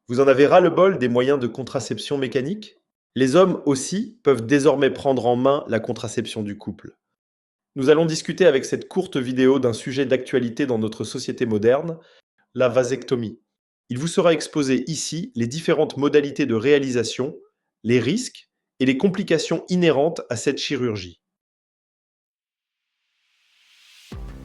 Vous en avez ras-le-bol des moyens de contraception mécanique? Les hommes aussi peuvent désormais prendre en main la contraception du couple. Nous allons discuter avec cette courte vidéo d'un sujet d'actualité dans notre société moderne, la vasectomie. Il vous sera exposé ici les différentes modalités de réalisation, les risques et les complications inhérentes à cette chirurgie.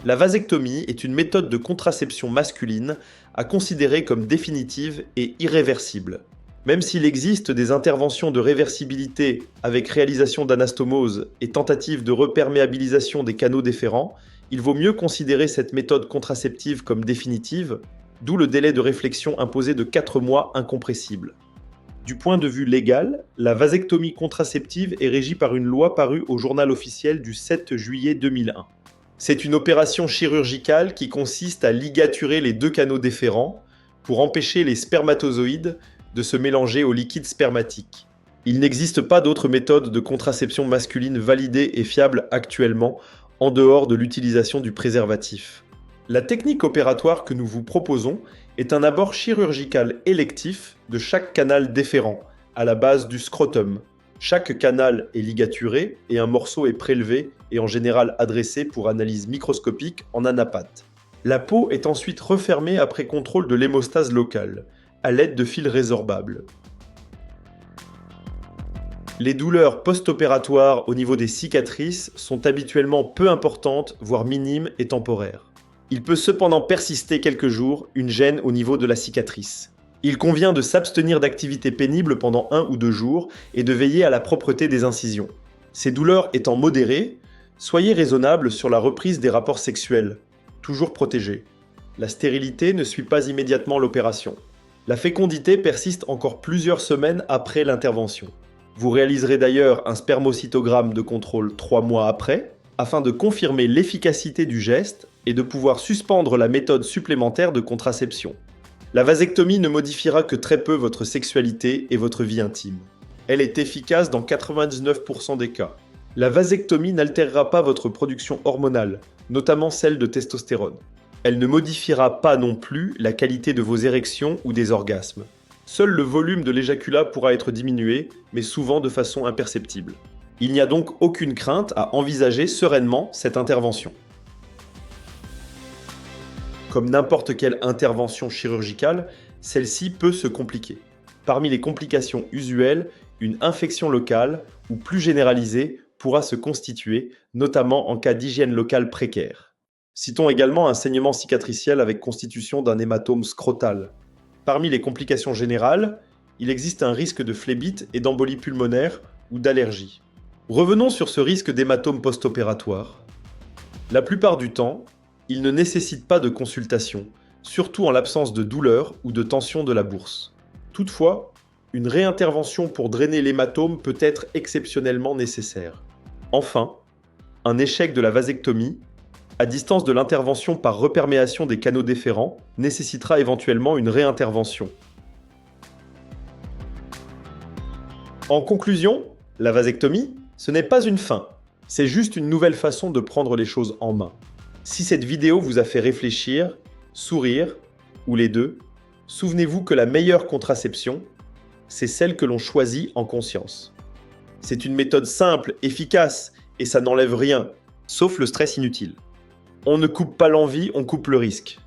La vasectomie est une méthode de contraception masculine à considérer comme définitive et irréversible. Même s'il existe des interventions de réversibilité avec réalisation d'anastomose et tentative de reperméabilisation des canaux déférents, il vaut mieux considérer cette méthode contraceptive comme définitive, d'où le délai de réflexion imposé de 4 mois incompressible. Du point de vue légal, la vasectomie contraceptive est régie par une loi parue au Journal officiel du 7 juillet 2001. C'est une opération chirurgicale qui consiste à ligaturer les deux canaux déférents pour empêcher les spermatozoïdes de se mélanger au liquide spermatique. Il n'existe pas d'autre méthode de contraception masculine validée et fiable actuellement en dehors de l'utilisation du préservatif. La technique opératoire que nous vous proposons est un abord chirurgical électif de chaque canal déférent, à la base du scrotum. Chaque canal est ligaturé et un morceau est prélevé et en général adressé pour analyse microscopique en anapathe. La peau est ensuite refermée après contrôle de l'hémostase locale, à l'aide de fils résorbables. Les douleurs post-opératoires au niveau des cicatrices sont habituellement peu importantes, voire minimes et temporaires. Il peut cependant persister quelques jours une gêne au niveau de la cicatrice. Il convient de s'abstenir d'activités pénibles pendant 1 ou 2 jours et de veiller à la propreté des incisions. Ces douleurs étant modérées, soyez raisonnable sur la reprise des rapports sexuels, toujours protégés. La stérilité ne suit pas immédiatement l'opération. La fécondité persiste encore plusieurs semaines après l'intervention. Vous réaliserez d'ailleurs un spermocytogramme de contrôle 3 mois après, afin de confirmer l'efficacité du geste et de pouvoir suspendre la méthode supplémentaire de contraception. La vasectomie ne modifiera que très peu votre sexualité et votre vie intime. Elle est efficace dans 99% des cas. La vasectomie n'altérera pas votre production hormonale, notamment celle de testostérone. Elle ne modifiera pas non plus la qualité de vos érections ou des orgasmes. Seul le volume de l'éjaculat pourra être diminué, mais souvent de façon imperceptible. Il n'y a donc aucune crainte à envisager sereinement cette intervention. Comme n'importe quelle intervention chirurgicale, celle-ci peut se compliquer. Parmi les complications usuelles, une infection locale ou plus généralisée pourra se constituer, notamment en cas d'hygiène locale précaire. Citons également un saignement cicatriciel avec constitution d'un hématome scrotal. Parmi les complications générales, il existe un risque de phlébite et d'embolie pulmonaire ou d'allergie. Revenons sur ce risque d'hématome post-opératoire. La plupart du temps, il ne nécessite pas de consultation, surtout en l'absence de douleur ou de tension de la bourse. Toutefois, une réintervention pour drainer l'hématome peut être exceptionnellement nécessaire. Enfin, un échec de la vasectomie, à distance de l'intervention par reperméation des canaux déférents, nécessitera éventuellement une réintervention. En conclusion, la vasectomie, ce n'est pas une fin, c'est juste une nouvelle façon de prendre les choses en main. Si cette vidéo vous a fait réfléchir, sourire, ou les deux, souvenez-vous que la meilleure contraception, c'est celle que l'on choisit en conscience. C'est une méthode simple, efficace, et ça n'enlève rien, sauf le stress inutile. On ne coupe pas l'envie, on coupe le risque.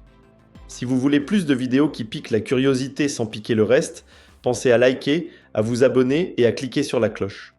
Si vous voulez plus de vidéos qui piquent la curiosité sans piquer le reste, pensez à liker, à vous abonner et à cliquer sur la cloche.